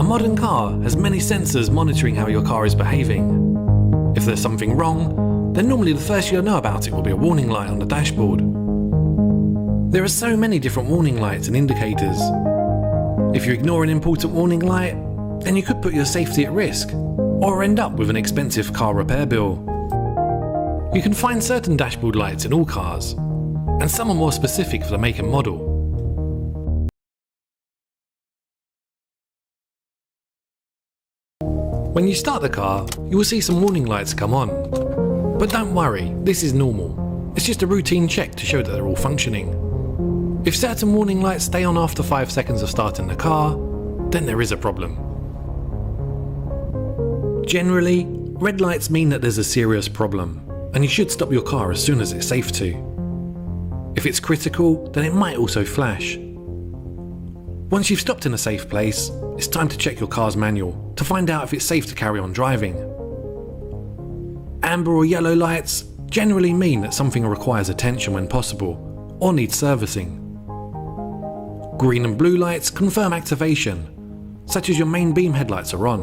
modern car has many sensors monitoring how your car is behaving. If there's something wrong, then normally the first you'll know about it will be a warning light on the dashboard. There are so many different warning lights and indicators. If you ignore an important warning light, then you could put your safety at risk, or end up with an expensive car repair bill. You can find certain dashboard lights in all cars, and some are more specific for the make and model. When you start the car, you will see some warning lights come on. But don't worry, this is normal. It's just a routine check to show that they're all functioning. If certain warning lights stay on after 5 seconds of starting the car, then there is a problem. Generally, red lights mean that there's a serious problem, and you should stop your car as soon as it's safe to. If it's critical, then it might also flash. Once you've stopped in a safe place, it's time to check your car's manual to find out if it's safe to carry on driving. Amber or yellow lights generally mean that something requires attention when possible, or needs servicing. Green and blue lights confirm activation, such as your main beam headlights are on.